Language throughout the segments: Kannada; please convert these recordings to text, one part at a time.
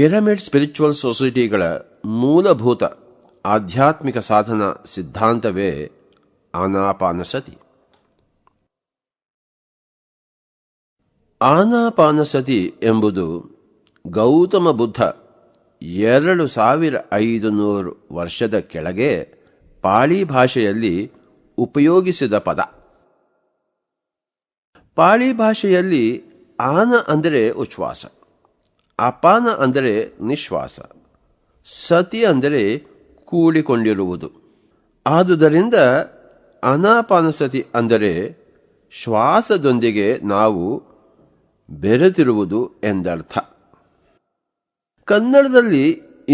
ಪಿರಮಿಡ್ ಸ್ಪಿರಿಚುವಲ್ ಸೊಸೈಟಿಗಳ ಮೂಲಭೂತ ಆಧ್ಯಾತ್ಮಿಕ ಸಾಧನ ಸಿದ್ಧಾಂತವೇ ಆನಾಪಾನಸತಿ. ಆನಾಪಾನಸತಿ ಎಂಬುದು ಗೌತಮ ಬುದ್ಧ 2500 ವರ್ಷದ ಕೆಳಗೆ ಪಾಳಿ ಭಾಷೆಯಲ್ಲಿ ಉಪಯೋಗಿಸಿದ ಪದ. ಪಾಳಿ ಭಾಷೆಯಲ್ಲಿ ಆನ ಅಂದರೆ ಉಚ್ಛ್ವಾಸ, ಅಪಾನ ಅಂದರೆ ನಿಶ್ವಾಸ, ಸತಿ ಅಂದರೆ ಕೂಡಿಕೊಂಡಿರುವುದು. ಆದುದರಿಂದ ಆನಾಪಾನಸತಿ ಅಂದರೆ ಶ್ವಾಸದೊಂದಿಗೆ ನಾವು ಬೆರೆತಿರುವುದು ಎಂದರ್ಥ. ಕನ್ನಡದಲ್ಲಿ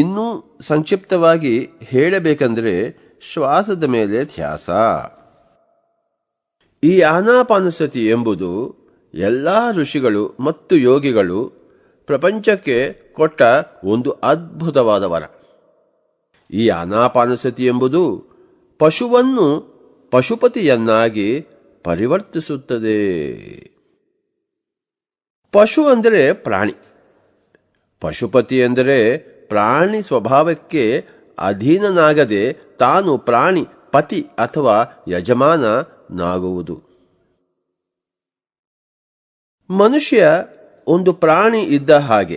ಇನ್ನೂ ಸಂಕ್ಷಿಪ್ತವಾಗಿ ಹೇಳಬೇಕೆಂದರೆ ಶ್ವಾಸದ ಮೇಲೆ ಧ್ಯಾಸ. ಈ ಆನಾಪಾನಸತಿ ಎಂಬುದು ಎಲ್ಲ ಋಷಿಗಳು ಮತ್ತು ಯೋಗಿಗಳು ಪ್ರಪಂಚಕ್ಕೆ ಕೊಟ್ಟ ಒಂದು ಅದ್ಭುತವಾದ ವರ. ಈ ಆನಾಪಾನಸತಿ ಎಂಬುದು ಪಶುವನ್ನು ಪಶುಪತಿಯನ್ನಾಗಿ ಪರಿವರ್ತಿಸುತ್ತದೆ. ಪಶು ಅಂದರೆ ಪ್ರಾಣಿ, ಪಶುಪತಿ ಎಂದರೆ ಪ್ರಾಣಿ ಸ್ವಭಾವಕ್ಕೆ ಅಧೀನನಾಗದೆ ತಾನು ಪ್ರಾಣಿ ಪತಿ ಅಥವಾ ಯಜಮಾನನಾಗುವುದು. ಮನುಷ್ಯ ಒಂದು ಪ್ರಾಣಿ ಇದ್ದ ಹಾಗೆ,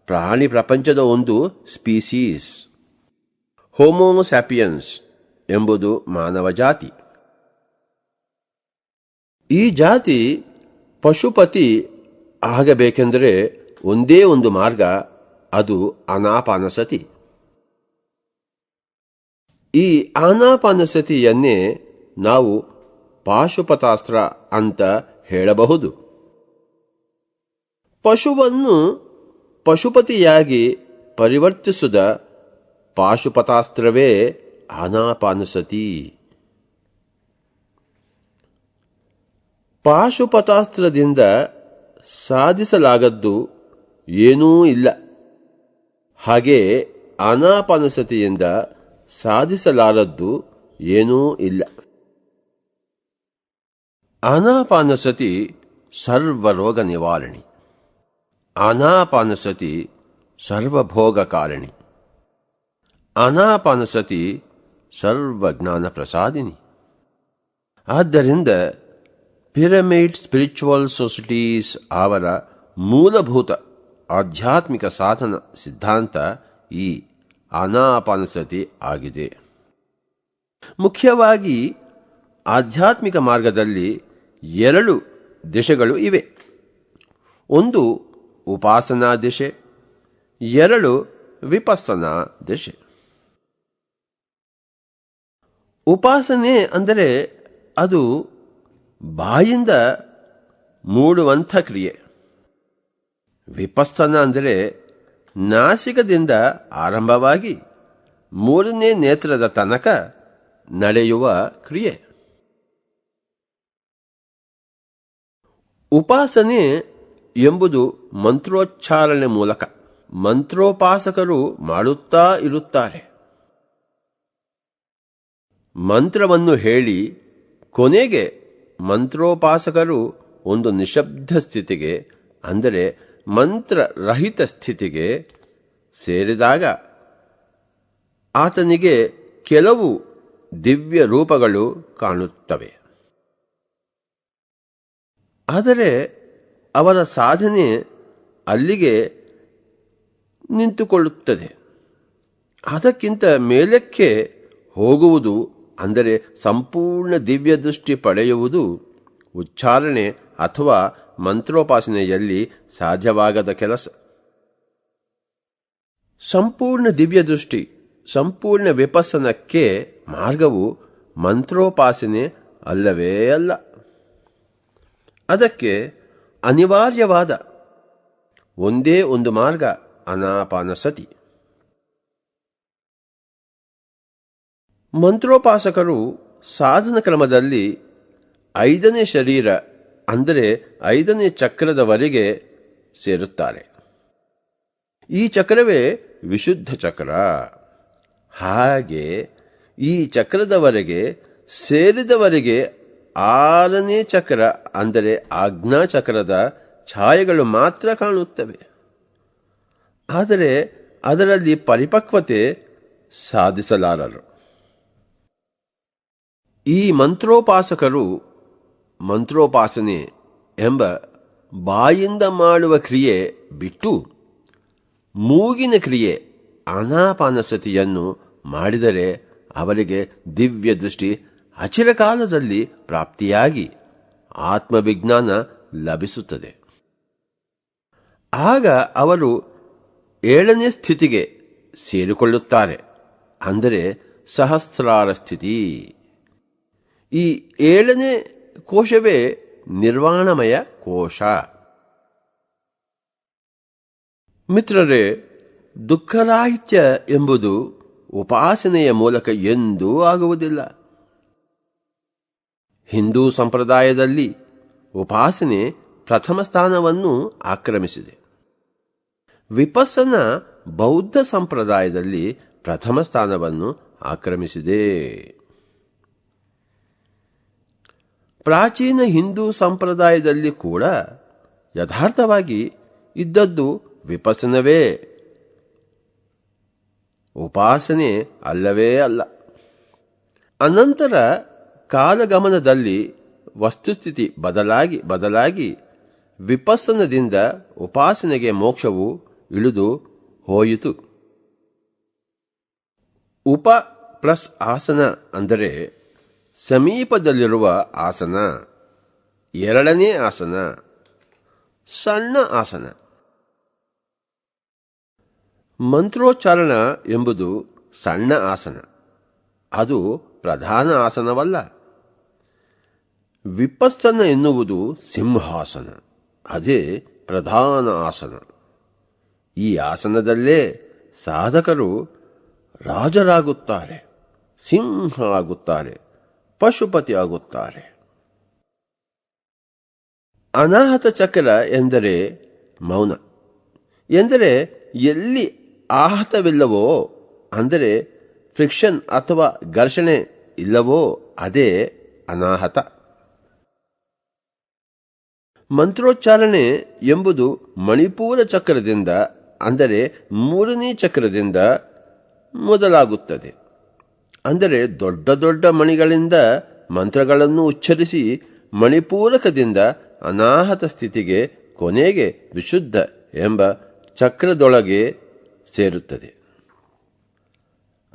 ಪ್ರಾಣಿ ಪ್ರಪಂಚದ ಒಂದು ಸ್ಪೀಸೀಸ್. ಹೋಮೋಸ್ಯಾಪಿಯನ್ಸ್ ಎಂಬುದು ಮಾನವ ಜಾತಿ. ಈ ಜಾತಿ ಪಶುಪತಿ ಆಗಬೇಕೆಂದರೆ ಒಂದೇ ಒಂದು ಮಾರ್ಗ, ಅದು ಆನಾಪಾನಸತಿ. ಈ ಆನಾಪಾನಸತಿಯನ್ನೇ ನಾವು ಪಾಶುಪತಾಸ್ತ್ರ ಅಂತ ಹೇಳಬಹುದು. ಪಶುವನ್ನು ಪಶುಪತಿಯಾಗಿ ಪರಿವರ್ತಿಸಿದ ಪಾಶುಪತಾಸ್ತ್ರವೇ ಆನಾಪಾನಸತಿ. ಪಾಶುಪತಾಸ್ತ್ರದಿಂದ ಸಾಧಿಸಲಾಗದ್ದು ಏನೂ ಇಲ್ಲ. ಹಾಗೆ ಆನಾಪಾನಸತಿಯಿಂದ ಸಾಧಿಸಲಾರದ್ದು ಏನೂ ಇಲ್ಲ. ಆನಾಪಾನಸತಿ ಸರ್ವರೋಗ ನಿವಾರಣಿ, ಆನಾಪಾನಸತಿ ಸರ್ವಭೋಗ ಕಾರಣಿ, ಆನಾಪಾನಸತಿ ಸರ್ವಜ್ಞಾನ ಪ್ರಸಾದಿನಿ. ಆದ್ದರಿಂದ ಪಿರಮಿಡ್ ಸ್ಪಿರಿಚುವಲ್ ಸೊಸೈಟೀಸ್ ಅವರ ಮೂಲಭೂತ ಆಧ್ಯಾತ್ಮಿಕ ಸಾಧನ ಸಿದ್ಧಾಂತ ಈ ಆನಾಪಾನಸತಿ ಆಗಿದೆ. ಮುಖ್ಯವಾಗಿ ಆಧ್ಯಾತ್ಮಿಕ ಮಾರ್ಗದಲ್ಲಿ 2 ದಿಶೆಗಳು ಇವೆ. ಒಂದು ಉಪಾಸನಾ ದಿಶೆ, 2 ವಿಪಸ್ಸನಾ ದಿಶೆ. ಉಪಾಸನೆ ಅಂದರೆ ಅದು ಬಾಯಿಂದ ಮೂಡುವಂಥ ಕ್ರಿಯೆ. ವಿಪಸ್ಸನ ಅಂದರೆ ನಾಸಿಕದಿಂದ ಆರಂಭವಾಗಿ 3ನೇ ನೇತ್ರದ ತನಕ ನಡೆಯುವ ಕ್ರಿಯೆ. ಉಪಾಸನೆ ಎಂಬುದು ಮಂತ್ರೋಚ್ಚಾರಣೆ ಮೂಲಕ ಮಂತ್ರೋಪಾಸಕರು ಮಾಡುತ್ತಾ ಇರುತ್ತಾರೆ. ಮಂತ್ರವನ್ನು ಹೇಳಿ ಕೊನೆಗೆ ಮಂತ್ರೋಪಾಸಕರು ಒಂದು ನಿಶಬ್ದ ಸ್ಥಿತಿಗೆ, ಅಂದರೆ ಮಂತ್ರರಹಿತ ಸ್ಥಿತಿಗೆ ಸೇರಿದಾಗ ಆತನಿಗೆ ಕೆಲವು ದಿವ್ಯ ರೂಪಗಳು ಕಾಣುತ್ತವೆ. ಆದರೆ ಅವರ ಸಾಧನೆ ಅಲ್ಲಿಗೆ ನಿಂತುಕೊಳ್ಳುತ್ತದೆ. ಅದಕ್ಕಿಂತ ಮೇಲಕ್ಕೆ ಹೋಗುವುದು, ಅಂದರೆ ಸಂಪೂರ್ಣ ದಿವ್ಯ ದೃಷ್ಟಿ ಪಡೆಯುವುದು ಉಚ್ಚಾರಣೆ ಅಥವಾ ಮಂತ್ರೋಪಾಸನೆಯಲ್ಲಿ ಸಾಧ್ಯವಾಗದ ಕೆಲಸ. ಸಂಪೂರ್ಣ ದಿವ್ಯ ದೃಷ್ಟಿ, ಸಂಪೂರ್ಣ ವಿಪಸ್ಸನಕ್ಕೆ ಮಾರ್ಗವು ಮಂತ್ರೋಪಾಸನೆ ಅಲ್ಲವೇ ಅಲ್ಲ. ಅದಕ್ಕೆ ಅನಿವಾರ್ಯವಾದ ಒಂದೇ ಒಂದು ಮಾರ್ಗ ಆನಾಪಾನಸತಿ. ಮಂತ್ರೋಪಾಸಕರು ಸಾಧನ ಕ್ರಮದಲ್ಲಿ 5ನೇ ಶರೀರ, ಅಂದರೆ 5ನೇ ಚಕ್ರದವರೆಗೆ ಸೇರುತ್ತಾರೆ. ಈ ಚಕ್ರವೇ ವಿಶುದ್ಧ ಚಕ್ರ. ಹಾಗೆ ಈ ಚಕ್ರದವರೆಗೆ ಸೇರಿದವರೆಗೆ 6ನೇ ಚಕ್ರ, ಅಂದರೆ ಆಜ್ಞಾ ಚಕ್ರದ ಛಾಯೆಗಳು ಮಾತ್ರ ಕಾಣುತ್ತವೆ. ಆದರೆ ಅದರಲ್ಲಿ ಪರಿಪಕ್ವತೆ ಸಾಧಿಸಲಾರರು. ಈ ಮಂತ್ರೋಪಾಸಕರು ಮಂತ್ರೋಪಾಸನೆ ಎಂಬ ಬಾಯಿಂದ ಮಾಡುವ ಕ್ರಿಯೆ ಬಿಟ್ಟು ಮೂಗಿನ ಕ್ರಿಯೆ ಆನಾಪಾನಸತಿಯನ್ನು ಮಾಡಿದರೆ ಅವರಿಗೆ ದಿವ್ಯ ದೃಷ್ಟಿ ಅಚಿರಕಾಲದಲ್ಲಿ ಪ್ರಾಪ್ತಿಯಾಗಿ ಆತ್ಮವಿಜ್ಞಾನ ಲಭಿಸುತ್ತದೆ. ಆಗ ಅವರು 7ನೇ ಸ್ಥಿತಿಗೆ ಸೇರಿಕೊಳ್ಳುತ್ತಾರೆ, ಅಂದರೆ ಸಹಸ್ರಾರ ಸ್ಥಿತಿ. ಈ 7ನೇ ಕೋಶವೇ ನಿರ್ವಾಣಮಯ ಕೋಶ. ಮಿತ್ರರೇ, ದುಃಖರಾಹಿತ್ಯ ಎಂಬುದು ಉಪಾಸನೆಯ ಮೂಲಕ ಎಂದೂ ಆಗುವುದಿಲ್ಲ. ಹಿಂದೂ ಸಂಪ್ರದಾಯದಲ್ಲಿ ಉಪಾಸನೆ ಪ್ರಥಮ ಸ್ಥಾನವನ್ನು ಆಕ್ರಮಿಸಿದೆ. ವಿಪಸ್ಸನ ಬೌದ್ಧ ಸಂಪ್ರದಾಯದಲ್ಲಿ ಪ್ರಥಮ ಸ್ಥಾನವನ್ನು ಆಕ್ರಮಿಸಿದೆ. ಪ್ರಾಚೀನ ಹಿಂದೂ ಸಂಪ್ರದಾಯದಲ್ಲಿ ಕೂಡ ಯಥಾರ್ಥವಾಗಿ ಇದ್ದದ್ದು ವಿಪಸ್ಸನವೇ, ಉಪಾಸನೆ ಅಲ್ಲವೇ ಅಲ್ಲ. ಅನಂತರ ಕಾಲಗಮನದಲ್ಲಿ ವಸ್ತುಸ್ಥಿತಿ ಬದಲಾಗಿ ವಿಪಸ್ಸನದಿಂದ ಉಪಾಸನೆಗೆ ಮೋಕ್ಷವು ಇಳಿದು ಹೋಯಿತು. ಉಪ ಪ್ಲಸ್ ಆಸನ ಅಂದರೆ ಸಮೀಪದಲ್ಲಿರುವ ಆಸನ, 2ನೇ ಆಸನ, ಸಣ್ಣ ಆಸನ. ಮಂತ್ರೋಚ್ಚಾರಣ ಎಂಬುದು ಸಣ್ಣ ಆಸನ, ಅದು ಪ್ರಧಾನ ಆಸನವಲ್ಲ. ವಿಪಸ್ಸನ ಎನ್ನುವುದು ಸಿಂಹಾಸನ, ಅದೇ ಪ್ರಧಾನ ಆಸನ. ಈ ಆಸನದಲ್ಲೇ ಸಾಧಕರು ರಾಜರಾಗುತ್ತಾರೆ, ಸಿಂಹ ಆಗುತ್ತಾರೆ, ಪಶುಪತಿ ಆಗುತ್ತಾರೆ. ಅನಾಹತ ಚಕ್ರ ಎಂದರೆ ಮೌನ, ಎಂದರೆ ಎಲ್ಲಿ ಆಹತವಿಲ್ಲವೋ, ಅಂದರೆ ಫ್ರಿಕ್ಷನ್ ಅಥವಾ ಘರ್ಷಣೆ ಇಲ್ಲವೋ ಅದೇ ಅನಾಹತ. ಮಂತ್ರೋಚ್ಚಾರಣೆ ಎಂಬುದು ಮಣಿಪೂರ ಚಕ್ರದಿಂದ, ಅಂದರೆ 3ನೇ ಚಕ್ರದಿಂದ ಮೊದಲಾಗುತ್ತದೆ. ಅಂದರೆ ದೊಡ್ಡ ದೊಡ್ಡ ಮಣಿಗಳಿಂದ ಮಂತ್ರಗಳನ್ನು ಉಚ್ಚರಿಸಿ ಮಣಿಪೂರಕದಿಂದ ಅನಾಹತ ಸ್ಥಿತಿಗೆ, ಕೊನೆಗೆ ವಿಶುದ್ಧ ಎಂಬ ಚಕ್ರದೊಳಗೆ ಸೇರುತ್ತದೆ.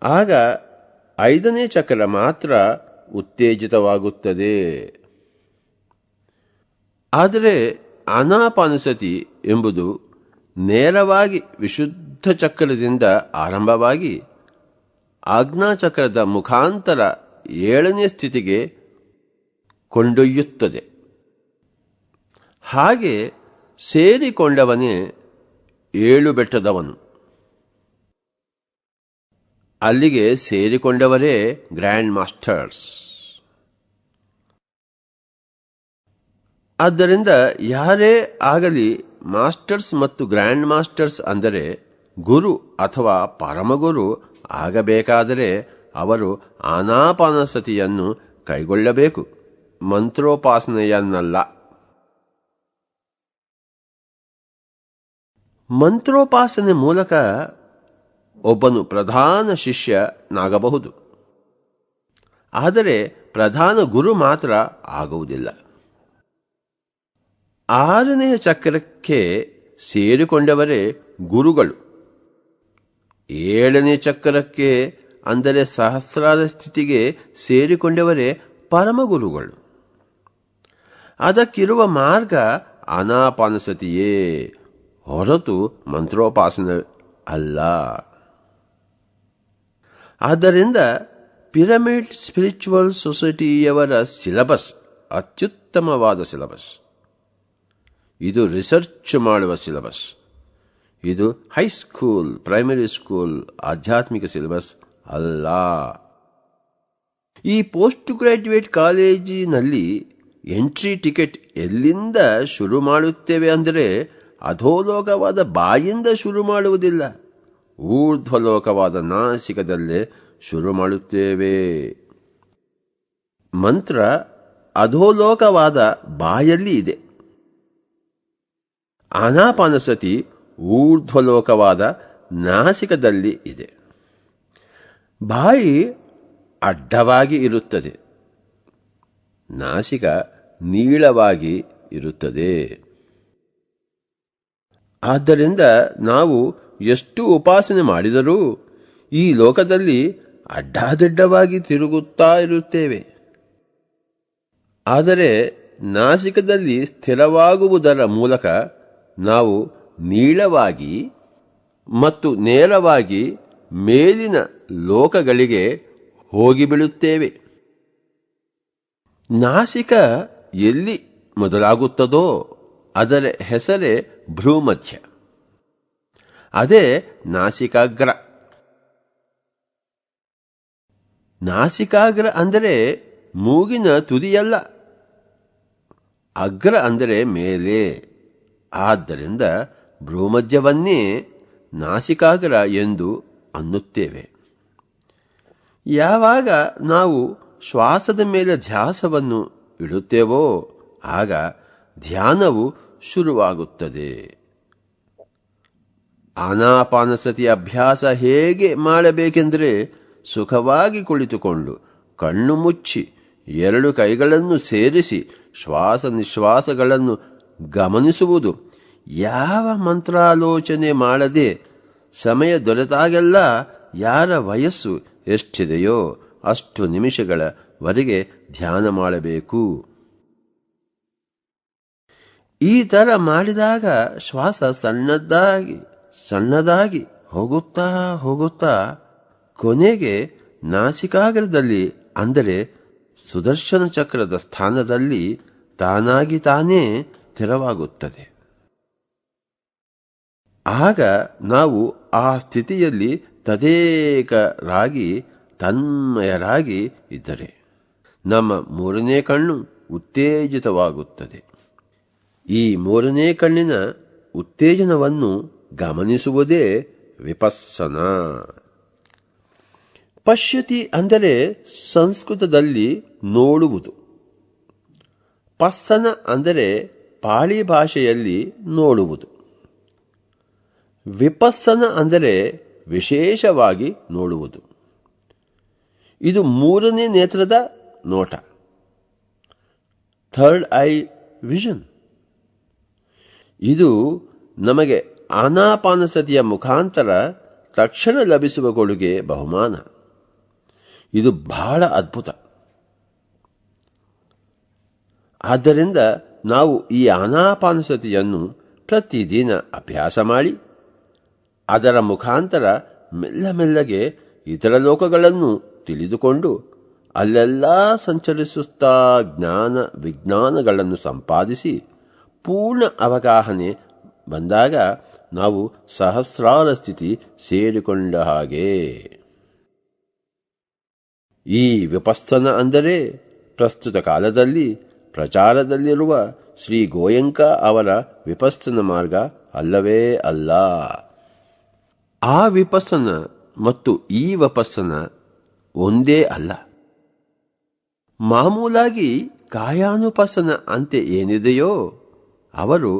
ಆಗ 5ನೇ ಚಕ್ರ ಮಾತ್ರ ಉತ್ತೇಜಿತವಾಗುತ್ತದೆ. ಆದರೆ ಆನಾಪಾನಸತಿ ಎಂಬುದು ನೇರವಾಗಿ ವಿಶುದ್ಧ ಚಕ್ರದಿಂದ ಆರಂಭವಾಗಿ ಆಜ್ಞಾಚಕ್ರದ ಮುಖಾಂತರ 7ನೇ ಸ್ಥಿತಿಗೆ ಕೊಂಡೊಯ್ಯುತ್ತದೆ. ಹಾಗೆ ಸೇರಿಕೊಂಡವನೇ 7 ಬೆಟ್ಟದವನು. ಅಲ್ಲಿಗೆ ಸೇರಿಕೊಂಡವರೇ ಗ್ರ್ಯಾಂಡ್ ಮಾಸ್ಟರ್ಸ್. ಆದ್ದರಿಂದ ಯಾರೇ ಆಗಲಿ ಮಾಸ್ಟರ್ಸ್ ಮತ್ತು ಗ್ರ್ಯಾಂಡ್ ಮಾಸ್ಟರ್ಸ್ ಅಂದರೆ ಗುರು ಅಥವಾ ಪರಮಗುರು ಆಗಬೇಕಾದರೆ ಅವರು ಆನಾಪಾನಸತಿಯನ್ನು ಕೈಗೊಳ್ಳಬೇಕು, ಮಂತ್ರೋಪಾಸನೆಯನ್ನಲ್ಲ. ಮಂತ್ರೋಪಾಸನೆ ಮೂಲಕ ಒಬ್ಬನು ಪ್ರಧಾನ ಶಿಷ್ಯನಾಗಬಹುದು, ಆದರೆ ಪ್ರಧಾನ ಗುರು ಮಾತ್ರ ಆಗುವುದಿಲ್ಲ. 6ನೇ ಚಕ್ರಕ್ಕೆ ಸೇರಿಕೊಂಡವರೇ ಗುರುಗಳು. 7ನೇ ಚಕ್ರಕ್ಕೆ ಅಂದರೆ ಸಹಸ್ರಾರ ಸ್ಥಿತಿಗೆ ಸೇರಿಕೊಂಡವರೇ ಪರಮಗುರುಗಳು. ಅದಕ್ಕಿರುವ ಮಾರ್ಗ ಆನಾಪಾನಸತಿಯೇ ಹೊರತು ಮಂತ್ರೋಪಾಸನೆ ಅಲ್ಲ. ಆದ್ದರಿಂದ ಪಿರಮಿಡ್ ಸ್ಪಿರಿಚುವಲ್ ಸೊಸೈಟಿಯವರ ಸಿಲಬಸ್ ಅತ್ಯುತ್ತಮವಾದ ಸಿಲಬಸ್. ಇದು ರಿಸರ್ಚ್ ಮಾಡುವ ಸಿಲಬಸ್. ಇದು ಹೈಸ್ಕೂಲ್, ಪ್ರೈಮರಿ ಸ್ಕೂಲ್ ಆಧ್ಯಾತ್ಮಿಕ ಸಿಲೆಬಸ್ ಅಲ್ಲ. ಈ ಪೋಸ್ಟ್ ಗ್ರಾಜ್ಯುಯೇಟ್ ಕಾಲೇಜಿನಲ್ಲಿ ಎಂಟ್ರಿ ಟಿಕೆಟ್ ಎಲ್ಲಿಂದ ಶುರು ಮಾಡುತ್ತೇವೆ ಅಂದರೆ ಅಧೋಲೋಕವಾದ ಬಾಯಿಂದ ಶುರು ಮಾಡುವುದಿಲ್ಲ, ಊರ್ಧ್ವಲೋಕವಾದ ನಾಸಿಕದಲ್ಲೇ ಶುರು ಮಾಡುತ್ತೇವೆ. ಮಂತ್ರ ಅಧೋಲೋಕವಾದ ಬಾಯಲ್ಲಿ ಇದೆ. ಆನಾಪಾನಸತಿ ಊರ್ಧ್ವಲೋಕವಾದ ನಾಸಿಕದಲ್ಲಿ ಇದೆ. ಬಾಯಿ ಅಡ್ಡವಾಗಿ ಇರುತ್ತದೆ, ನಾಸಿಕ ನೀಳವಾಗಿ ಇರುತ್ತದೆ. ಆದ್ದರಿಂದ ನಾವು ಎಷ್ಟು ಉಪಾಸನೆ ಮಾಡಿದರೂ ಈ ಲೋಕದಲ್ಲಿ ಅಡ್ಡಾದಿಡ್ಡವಾಗಿ ತಿರುಗುತ್ತಾ ಇರುತ್ತೇವೆ. ಆದರೆ ನಾಸಿಕದಲ್ಲಿ ಸ್ಥಿರವಾಗುವುದರ ಮೂಲಕ ನಾವು ನೀಳವಾಗಿ ಮತ್ತು ನೇರವಾಗಿ ಮೇಲಿನ ಲೋಕಗಳಿಗೆ ಹೋಗಿಬಿಡುತ್ತೇವೆ. ನಾಸಿಕ ಎಲ್ಲಿ ಮೊದಲಾಗುತ್ತದೋ ಅದರ ಹೆಸರೇ ಭ್ರೂಮಧ್ಯ, ಅದೇ ನಾಸಿಕಾಗ್ರ. ನಾಸಿಕಾಗ್ರ ಅಂದರೆ ಮೂಗಿನ ತುದಿಯಲ್ಲ, ಅಗ್ರ ಅಂದರೆ ಮೇಲೆ. ಆದ್ದರಿಂದ ಭ್ರೂಮಧ್ಯವನ್ನೇ ನಾಸಿಕಾಗ್ರ ಎಂದು ಅನ್ನುತ್ತೇವೆ. ಯಾವಾಗ ನಾವು ಶ್ವಾಸದ ಮೇಲೆ ಧ್ಯಾಸವನ್ನು ಇಡುತ್ತೇವೋ ಆಗ ಧ್ಯಾನವು ಶುರುವಾಗುತ್ತದೆ. ಆನಾಪಾನಸತಿ ಅಭ್ಯಾಸ ಹೇಗೆ ಮಾಡಬೇಕೆಂದರೆ, ಸುಖವಾಗಿ ಕುಳಿತುಕೊಂಡು ಕಣ್ಣು ಮುಚ್ಚಿ 2 ಕೈಗಳನ್ನು ಸೇರಿಸಿ ಶ್ವಾಸ ನಿಶ್ವಾಸಗಳನ್ನು ಗಮನಿಸುವುದು. ಯಾವ ಮಂತ್ರಾಲೋಚನೆ ಮಾಡದೆ ಸಮಯ ದೊರೆತಾಗೆಲ್ಲ ಯಾರ ವಯಸ್ಸು ಎಷ್ಟಿದೆಯೋ ಅಷ್ಟು ನಿಮಿಷಗಳವರೆಗೆ ಧ್ಯಾನ ಮಾಡಬೇಕು. ಈ ಥರ ಮಾಡಿದಾಗ ಶ್ವಾಸ ಸಣ್ಣದಾಗಿ ಹೋಗುತ್ತಾ ಹೋಗುತ್ತಾ ಕೊನೆಗೆ ನಾಸಿಕಾಗ್ರದಲ್ಲಿ ಅಂದರೆ ಸುದರ್ಶನ ಚಕ್ರದ ಸ್ಥಾನದಲ್ಲಿ ತಾನಾಗಿ ತಾನೇ ಸ್ಥಿರವಾಗುತ್ತದೆ. ಆಗ ನಾವು ಆ ಸ್ಥಿತಿಯಲ್ಲಿ ತದೇಕರಾಗಿ ತನ್ಮಯರಾಗಿ ಇದ್ದರೆ ನಮ್ಮ 3ನೇ ಕಣ್ಣು ಉತ್ತೇಜಿತವಾಗುತ್ತದೆ. ಈ 3ನೇ ಕಣ್ಣಿನ ಉತ್ತೇಜನವನ್ನು ಗಮನಿಸುವುದೇ ವಿಪಸ್ಸನ. ಪಶ್ಯತಿ ಅಂದರೆ ಸಂಸ್ಕೃತದಲ್ಲಿ ನೋಡುವುದು, ಪಸ್ಸನ ಅಂದರೆ ಪಾಳಿ ಭಾಷೆಯಲ್ಲಿ ನೋಡುವುದು, ವಿಪಸ್ಸನ ಅಂದರೆ ವಿಶೇಷವಾಗಿ ನೋಡುವುದು. ಇದು 3ನೇ ನೇತ್ರದ ನೋಟ, ಥರ್ಡ್ ಐ ವಿಷನ್. ಇದು ನಮಗೆ ಆನಾಪಾನಸತಿಯ ಮುಖಾಂತರ ತಕ್ಷಣ ಲಭಿಸುವ ಕೊಡುಗೆ, ಬಹುಮಾನ. ಇದು ಬಹಳ ಅದ್ಭುತ. ಆದ್ದರಿಂದ ನಾವು ಈ ಆನಾಪಾನಸತಿಯನ್ನು ಪ್ರತಿದಿನ ಅಭ್ಯಾಸ ಮಾಡಿ ಅದರ ಮುಖಾಂತರ ಮೆಲ್ಲಗೆ ಇತರ ಲೋಕಗಳನ್ನು ತಿಳಿದುಕೊಂಡು ಅಲ್ಲೆಲ್ಲ ಸಂಚರಿಸುತ್ತಾ ಜ್ಞಾನ ವಿಜ್ಞಾನಗಳನ್ನು ಸಂಪಾದಿಸಿ ಪೂರ್ಣ ಅವಗಾಹನೆ ಬಂದಾಗ ನಾವು ಸಹಸ್ರಾರ ಸ್ಥಿತಿ ಸೇರಿಕೊಂಡ ಹಾಗೆ. ಈ ವಿಪಸ್ಸನ ಅಂದರೆ ಪ್ರಸ್ತುತ ಕಾಲದಲ್ಲಿ ಪ್ರಚಾರದಲ್ಲಿರುವ ಶ್ರೀ ಗೋಯಂಕ ಅವರ ವಿಪಸ್ಸನ ಮಾರ್ಗ ಅಲ್ಲವೇ ಅಲ್ಲ. ಆ ವಿಪಸ್ಸನ ಮತ್ತು ಈ ವಿಪಸ್ಸನ ಒಂದೇ ಅಲ್ಲ. ಮಾಮೂಲಾಗಿ ಕಾಯಾನುಪಸ್ಸನ ಅಂತೆ ಏನಿದೆಯೋ ಅವರು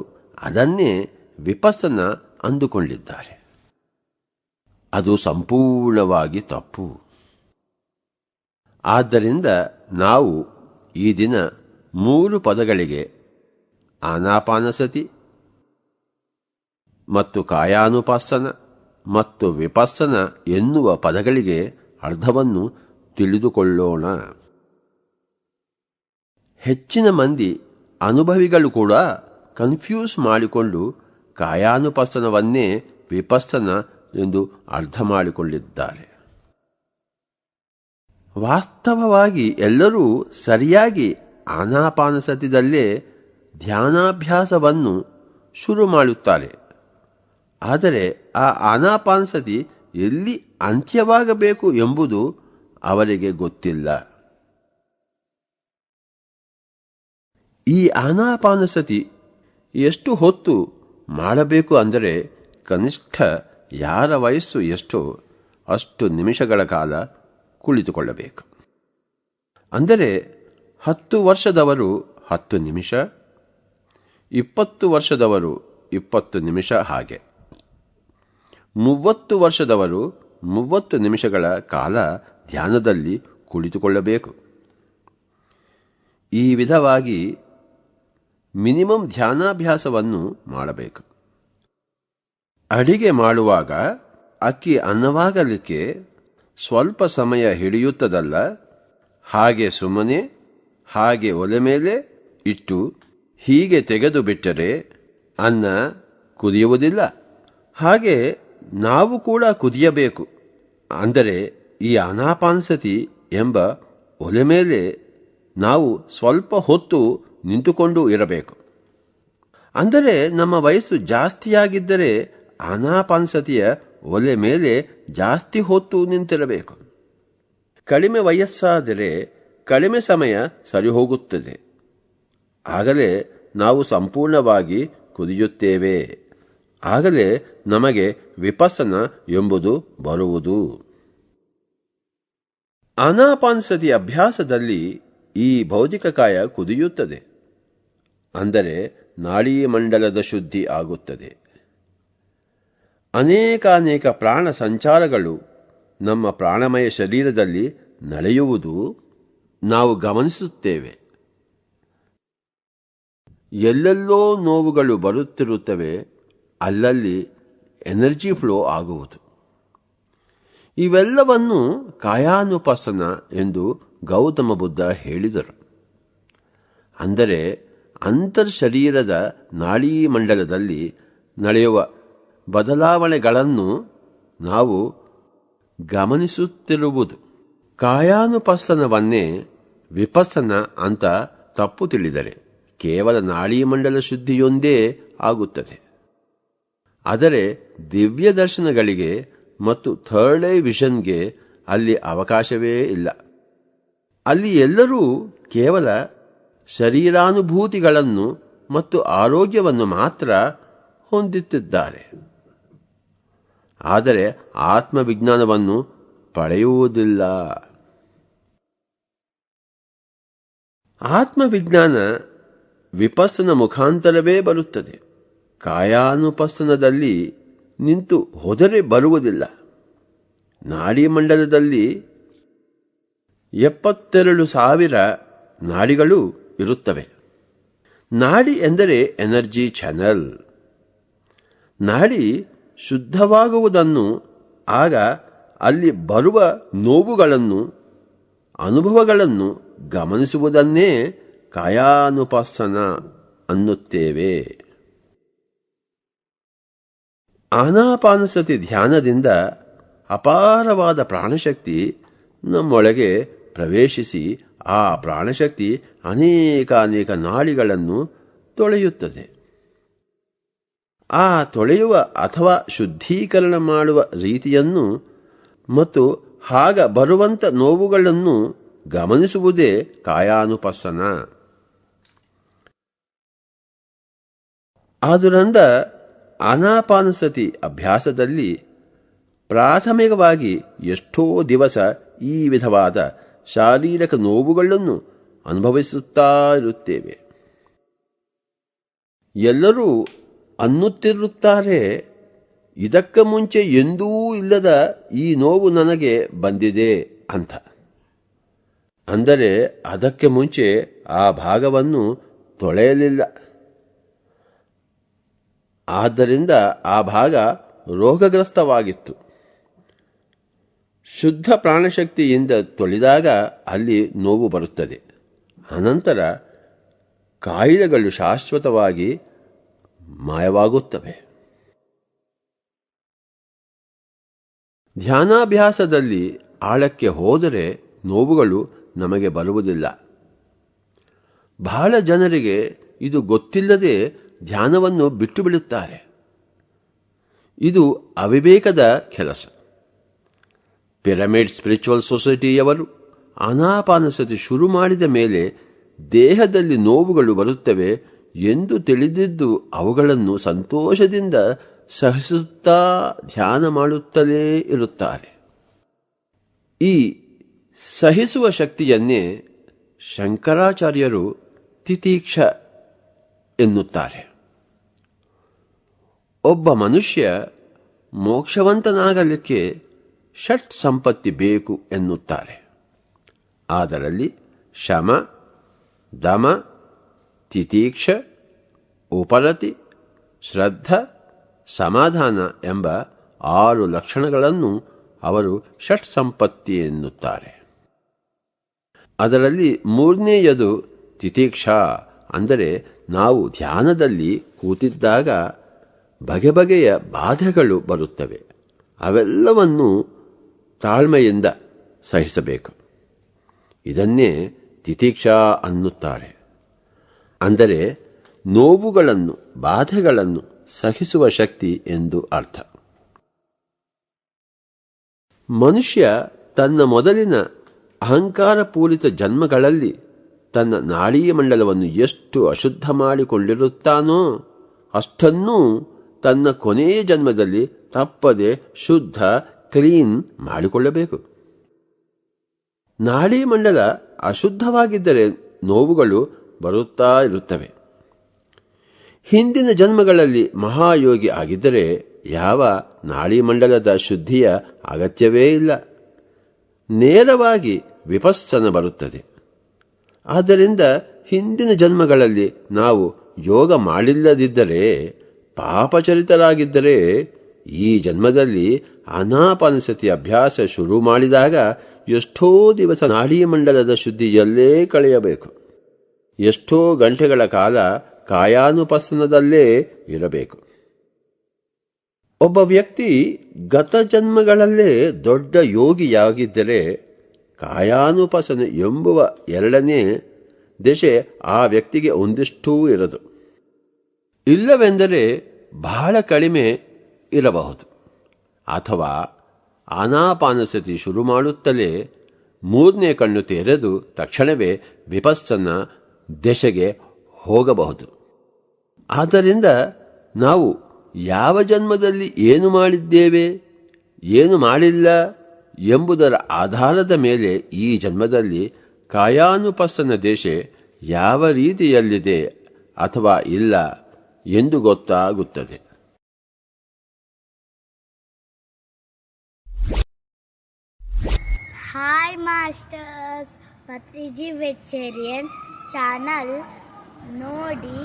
ಅದನ್ನೇ ವಿಪಸ್ಸನ ಅಂದುಕೊಂಡಿದ್ದಾರೆ. ಅದು ಸಂಪೂರ್ಣವಾಗಿ ತಪ್ಪು. ಆದ್ದರಿಂದ ನಾವು ಈ ದಿನ 3 ಪದಗಳಿಗೆ ಆನಾಪಾನಸತಿ ಮತ್ತು ಕಾಯಾನುಪಾಸನ ಮತ್ತು ವಿಪಸ್ಸನ ಎನ್ನುವ ಪದಗಳಿಗೆ ಅರ್ಥವನ್ನು ತಿಳಿದುಕೊಳ್ಳೋಣ. ಹೆಚ್ಚಿನ ಮಂದಿ ಅನುಭವಿಗಳು ಕೂಡ ಕನ್ಫ್ಯೂಸ್ ಮಾಡಿಕೊಂಡು ಕಾಯಾನುಪಸ್ಸನವನ್ನೇ ವಿಪಸ್ಸನ ಎಂದು ಅರ್ಥ ಮಾಡಿಕೊಂಡಿದ್ದಾರೆ. ವಾಸ್ತವವಾಗಿ ಎಲ್ಲರೂ ಸರಿಯಾಗಿ ಆನಾಪಾನಸತಿದಲ್ಲೇ ಧ್ಯಾನಾಭ್ಯಾಸವನ್ನು ಶುರು ಮಾಡುತ್ತಾರೆ. ಆದರೆ ಆ ಆನಾಪಾನಸತಿ ಎಲ್ಲಿ ಅಂತ್ಯವಾಗಬೇಕು ಎಂಬುದು ಅವರಿಗೆ ಗೊತ್ತಿಲ್ಲ. ಈ ಆನಾಪಾನಸತಿ ಎಷ್ಟು ಹೊತ್ತು ಮಾಡಬೇಕು ಅಂದರೆ ಕನಿಷ್ಠ ಯಾರ ವಯಸ್ಸು ಎಷ್ಟೋ ಅಷ್ಟು ನಿಮಿಷಗಳ ಕಾಲ ಕುಳಿತುಕೊಳ್ಳಬೇಕು. ಅಂದರೆ 10 ವರ್ಷದವರು 10 ನಿಮಿಷ, 20 ವರ್ಷದವರು 20 ನಿಮಿಷ ಹಾಗೆ. 30 ವರ್ಷದವರು 30 ನಿಮಿಷಗಳ ಕಾಲ ಧ್ಯಾನದಲ್ಲಿ ಕುಳಿತುಕೊಳ್ಳಬೇಕು. ಈ ವಿಧವಾಗಿ ಮಿನಿಮಮ್ ಧ್ಯಾನಾಭ್ಯಾಸವನ್ನು ಮಾಡಬೇಕು. ಅಡಿಗೆ ಮಾಡುವಾಗ ಅಕ್ಕಿ ಅನ್ನವಾಗಲಿಕ್ಕೆ ಸ್ವಲ್ಪ ಸಮಯ ಹಿಡಿಯುತ್ತದಲ್ಲ, ಹಾಗೆ ಸುಮ್ಮನೆ ಹಾಗೆ ಒಲೆ ಮೇಲೆ ಇಟ್ಟು ಹೀಗೆ ತೆಗೆದು ಬಿಟ್ಟರೆ ಅನ್ನ ಕುದಿಯುವುದಿಲ್ಲ. ಹಾಗೆ ನಾವು ಕೂಡ ಕುದಿಯಬೇಕು. ಅಂದರೆ ಈ ಆನಾಪಾನಸತಿ ಎಂಬ ಒಲೆ ಮೇಲೆ ನಾವು ಸ್ವಲ್ಪ ಹೊತ್ತು ನಿಂತುಕೊಂಡು ಇರಬೇಕು. ಅಂದರೆ ನಮ್ಮ ವಯಸ್ಸು ಜಾಸ್ತಿಯಾಗಿದ್ದರೆ ಆನಾಪಾನಸತಿಯ ಒಲೆ ಮೇಲೆ ಜಾಸ್ತಿ ಹೊತ್ತು ನಿಂತಿರಬೇಕು. ಕಡಿಮೆ ವಯಸ್ಸಾದರೆ ಕಡಿಮೆ ಸಮಯ ಸರಿ ಹೋಗುತ್ತದೆ. ಆಗಲೇ ನಾವು ಸಂಪೂರ್ಣವಾಗಿ ಕುದಿಯುತ್ತೇವೆ. ಆಗಲೇ ನಮಗೆ ವಿಪಸ್ಸನ ಎಂಬುದು ಬರುವುದು. ಆನಾಪಾನಸತಿ ಅಭ್ಯಾಸದಲ್ಲಿ ಈ ಭೌತಿಕ ಕಾಯ ಕುದಿಯುತ್ತದೆ. ಅಂದರೆ ನಾಡಿ ಮಂಡಲದ ಶುದ್ಧಿ ಆಗುತ್ತದೆ. ಅನೇಕಾನೇಕ ಪ್ರಾಣ ಸಂಚಾರಗಳು ನಮ್ಮ ಪ್ರಾಣಮಯ ಶರೀರದಲ್ಲಿ ನಡೆಯುವುದು ನಾವು ಗಮನಿಸುತ್ತೇವೆ. ಎಲ್ಲೆಲ್ಲೋ ನೋವುಗಳು ಬರುತ್ತಿರುತ್ತವೆ, ಅಲ್ಲಲ್ಲಿ ಎನರ್ಜಿ ಫ್ಲೋ ಆಗುವುದು. ಇವೆಲ್ಲವನ್ನು ಕಾಯಾನುಪಸನ ಎಂದು ಗೌತಮ ಬುದ್ಧ ಹೇಳಿದರು. ಅಂದರೆ ಅಂತರ್ಶರೀರದ ನಾಡಿ ಮಂಡಲದಲ್ಲಿ ನಡೆಯುವ ಬದಲಾವಣೆಗಳನ್ನು ನಾವು ಗಮನಿಸುತ್ತಿರುವುದು. ಕಾಯಾನುಪಸನವನ್ನೇ ವಿಪಸ್ಸನ ಅಂತ ತಪ್ಪು ತಿಳಿದರೆ ಕೇವಲ ನಾಡಿ ಮಂಡಲ ಶುದ್ಧಿಯೊಂದೇ ಆಗುತ್ತದೆ. ಆದರೆ ದಿವ್ಯ ದರ್ಶನಗಳಿಗೆ ಮತ್ತು ಥರ್ಡ್ ಐ ವಿಷನ್ಗೆ ಅಲ್ಲಿ ಅವಕಾಶವೇ ಇಲ್ಲ. ಅಲ್ಲಿ ಎಲ್ಲರೂ ಕೇವಲ ಶರೀರಾನುಭೂತಿಗಳನ್ನು ಮತ್ತು ಆರೋಗ್ಯವನ್ನು ಮಾತ್ರ ಹೊಂದುತ್ತಿದ್ದಾರೆ. ಆದರೆ ಆತ್ಮವಿಜ್ಞಾನವನ್ನು ಪಡೆಯುವುದಿಲ್ಲ. ಆತ್ಮವಿಜ್ಞಾನ ವಿಪಸ್ಸನ ಮುಖಾಂತರವೇ ಬರುತ್ತದೆ. ಕಾಯಾನುಪಸ್ಸನದಲ್ಲಿ ನಿಂತು ಹೋದರೆ ಬರುವುದಿಲ್ಲ. ನಾಡಿ ಮಂಡಲದಲ್ಲಿ 72,000 ನಾಡಿಗಳು ಇರುತ್ತವೆ. ನಾಡಿ ಎಂದರೆ ಎನರ್ಜಿ ಚಾನೆಲ್. ನಾಡಿ ಶುದ್ಧವಾಗುವುದನ್ನು, ಆಗ ಅಲ್ಲಿ ಬರುವ ನೋವುಗಳನ್ನು, ಅನುಭವಗಳನ್ನು ಗಮನಿಸುವುದನ್ನೇ ಕಾಯಾನುಪಸ್ಸನ ಅನ್ನುತ್ತೇವೆ. ಆನಾಪಾನಸತಿ ಧ್ಯಾನದಿಂದ ಅಪಾರವಾದ ಪ್ರಾಣಶಕ್ತಿ ನಮ್ಮೊಳಗೆ ಪ್ರವೇಶಿಸಿ ಆ ಪ್ರಾಣಶಕ್ತಿ ಅನೇಕಾನೇಕ ನಾಡಿಗಳನ್ನು ತೊಳೆಯುತ್ತದೆ. ಆ ತೊಳೆಯುವ ಅಥವಾ ಶುದ್ಧೀಕರಣ ಮಾಡುವ ರೀತಿಯನ್ನು ಮತ್ತು ಆಗ ಬರುವಂಥ ನೋವುಗಳನ್ನು ಗಮನಿಸುವುದೇ ಕಾಯಾನುಪಸ್ಸನ. ಆದ್ದರಿಂದ ಆನಾಪಾನಸತಿ ಅಭ್ಯಾಸದಲ್ಲಿ ಪ್ರಾಥಮಿಕವಾಗಿ ಎಷ್ಟೋ ದಿವಸ ಈ ವಿಧವಾದ ಶಾರೀರಿಕ ನೋವುಗಳನ್ನು ಅನುಭವಿಸುತ್ತಾ ಇರುತ್ತೇವೆ. ಎಲ್ಲರೂ ಅನ್ನುತ್ತಿರುತ್ತಾರೆ, ಇದಕ್ಕೆ ಮುಂಚೆ ಎಂದೂ ಇಲ್ಲದ ಈ ನೋವು ನನಗೆ ಬಂದಿದೆ ಅಂತ. ಅಂದರೆ ಅದಕ್ಕೆ ಮುಂಚೆ ಆ ಭಾಗವನ್ನು ತೊಳೆಯಲಿಲ್ಲ. ಆದ್ದರಿಂದ ಆ ಭಾಗ ರೋಗಗ್ರಸ್ತವಾಗಿತ್ತು. ಶುದ್ಧ ಪ್ರಾಣಶಕ್ತಿಯಿಂದ ತೊಳೆದಾಗ ಅಲ್ಲಿ ನೋವು ಬರುತ್ತದೆ. ಅನಂತರ ಕಾಯಿಲೆಗಳು ಶಾಶ್ವತವಾಗಿ ಮಾಯವಾಗುತ್ತವೆ. ಧ್ಯಾನಾಭ್ಯಾಸದಲ್ಲಿ ಆಳಕ್ಕೆ ಹೋದರೆ ನೋವುಗಳು ನಮಗೆ ಬರುವುದಿಲ್ಲ. ಬಹಳ ಜನರಿಗೆ ಇದು ಗೊತ್ತಿಲ್ಲದೆ ಧ್ಯಾನವನ್ನು ಬಿಟ್ಟು ಬಿಡುತ್ತಾರೆ. ಇದು ಅವಿವೇಕದ ಕೆಲಸ. ಪಿರಮಿಡ್ ಸ್ಪಿರಿಚುವಲ್ ಸೊಸೈಟಿಯವರು ಆನಾಪಾನಸತಿ ಶುರು ಮಾಡಿದ ಮೇಲೆ ದೇಹದಲ್ಲಿ ನೋವುಗಳು ಬರುತ್ತವೆ ಎಂದು ತಿಳಿದಿದ್ದು ಅವುಗಳನ್ನು ಸಂತೋಷದಿಂದ ಸಹಿಸುತ್ತಾ ಧ್ಯಾನ ಮಾಡುತ್ತಲೇ ಇರುತ್ತಾರೆ. ಈ ಸಹಿಸುವ ಶಕ್ತಿಯನ್ನೇ ಶಂಕರಾಚಾರ್ಯರು ತಿತೀಕ್ಷ ಎನ್ನುತ್ತಾರೆ. ಒಬ್ಬ ಮನುಷ್ಯ ಮೋಕ್ಷವಂತನಾಗಲಿಕ್ಕೆ ಷಟ್ ಸಂಪತ್ತಿ ಬೇಕು ಎನ್ನುತ್ತಾರೆ. ಅದರಲ್ಲಿ ಶಮ, ದಮ, ತಿತೀಕ್ಷ, ಉಪರತಿ, ಶ್ರದ್ಧ, ಸಮಾಧಾನ ಎಂಬ 6 ಲಕ್ಷಣಗಳನ್ನು ಅವರು ಷಟ್ ಸಂಪತ್ತಿ ಎನ್ನುತ್ತಾರೆ. ಅದರಲ್ಲಿ 3ನೇಯದು ತಿತೀಕ್ಷಾ, ಅಂದರೆ ನಾವು ಧ್ಯಾನದಲ್ಲಿ ಕೂತಿದ್ದಾಗ ಬಗೆ ಬಗೆಯ ಬಾಧೆಗಳು ಬರುತ್ತವೆ. ಅವೆಲ್ಲವನ್ನು ತಾಳ್ಮೆಯಿಂದ ಸಹಿಸಬೇಕು. ಇದನ್ನೇ ತಿತೀಕ್ಷಾ ಅನ್ನುತ್ತಾರೆ. ಅಂದರೆ ನೋವುಗಳನ್ನು, ಬಾಧೆಗಳನ್ನು ಸಹಿಸುವ ಶಕ್ತಿ ಎಂದು ಅರ್ಥ. ಮನುಷ್ಯ ತನ್ನ ಮೊದಲಿನ ಅಹಂಕಾರಪೂರಿತ ಜನ್ಮಗಳಲ್ಲಿ ತನ್ನ ನಾಳೀಯ ಮಂಡಲವನ್ನು ಎಷ್ಟು ಅಶುದ್ಧ ಮಾಡಿಕೊಂಡಿರುತ್ತಾನೋ ಅಷ್ಟನ್ನೂ ತನ್ನ ಕೊನೆಯ ಜನ್ಮದಲ್ಲಿ ತಪ್ಪದೆ ಶುದ್ಧ, ಕ್ಲೀನ್ ಮಾಡಿಕೊಳ್ಳಬೇಕು. ನಾಳೀ ಮಂಡಲ ಅಶುದ್ಧವಾಗಿದ್ದರೆ ನೋವುಗಳು ಬರುತ್ತಾ ಇರುತ್ತವೆ. ಹಿಂದಿನ ಜನ್ಮಗಳಲ್ಲಿ ಮಹಾಯೋಗಿ ಆಗಿದ್ದರೆ ಯಾವ ನಾಳೀಮಂಡಲದ ಶುದ್ಧಿಯ ಅಗತ್ಯವೇ ಇಲ್ಲ. ನೇರವಾಗಿ ವಿಪಸ್ಸನ ಬರುತ್ತದೆ. ಆದ್ದರಿಂದ ಹಿಂದಿನ ಜನ್ಮಗಳಲ್ಲಿ ನಾವು ಯೋಗ ಮಾಡಿಲ್ಲದಿದ್ದರೆ, ಪಾಪಚರಿತರಾಗಿದ್ದರೆ, ಈ ಜನ್ಮದಲ್ಲಿ ಆನಾಪಾನಸತಿ ಅಭ್ಯಾಸ ಶುರು ಮಾಡಿದಾಗ ಎಷ್ಟೋ ದಿವಸ ನಾಡೀಮಂಡಲದ ಶುದ್ಧಿಯಲ್ಲೇ ಕಳೆಯಬೇಕು. ಎಷ್ಟೋ ಗಂಟೆಗಳ ಕಾಲ ಕಾಯಾನುಪಸನದಲ್ಲೇ ಇರಬೇಕು. ಒಬ್ಬ ವ್ಯಕ್ತಿ ಗತ ಜನ್ಮಗಳಲ್ಲೇ ದೊಡ್ಡ ಯೋಗಿಯಾಗಿದ್ದರೆ ಕಾಯಾನುಪಸನೆ ಎಂಬುವ 2ನೇ ದಶೆ ಆ ವ್ಯಕ್ತಿಗೆ ಒಂದಿಷ್ಟೂ ಇರದು. ಇಲ್ಲವೆಂದರೆ ಬಹಳ ಕಡಿಮೆ ಇರಬಹುದು. ಅಥವಾ ಆನಾಪಾನಸತಿ ಶುರು ಮಾಡುತ್ತಲೇ 3ನೇ ಕಣ್ಣು ತೆರೆದು ತಕ್ಷಣವೇ ವಿಪಸ್ಸನ ದಶೆಗೆ ಹೋಗಬಹುದು. ಆದ್ದರಿಂದ ನಾವು ಯಾವ ಜನ್ಮದಲ್ಲಿ ಏನು ಮಾಡಿದ್ದೇವೆ, ಏನು ಮಾಡಿಲ್ಲ ಎಂಬುದರ ಆಧಾರದ ಮೇಲೆ ಈ ಜನ್ಮದಲ್ಲಿ ಕಾಯಾನುಪಸನ ದೇಶ ಯಾವ ರೀತಿಯಲ್ಲಿದೆ ಅಥವಾ ಇಲ್ಲ ಎಂದು ಗೊತ್ತಾಗುತ್ತದೆ. Hi masters, Patriji vegetarian channel ನೋಡಿ,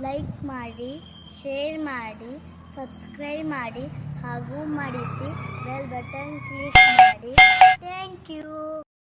ಲೈಕ್ ಮಾಡಿ, ಶೇರ್ ಮಾಡಿ, ಸಬ್ಸ್ಕ್ರೈಬ್ ಮಾಡಿ ಹಾಗೂ ಮಾಡಿಸಿ ಬೆಲ್ ಬಟನ್ ಕ್ಲಿಕ್ ಮಾಡಿ.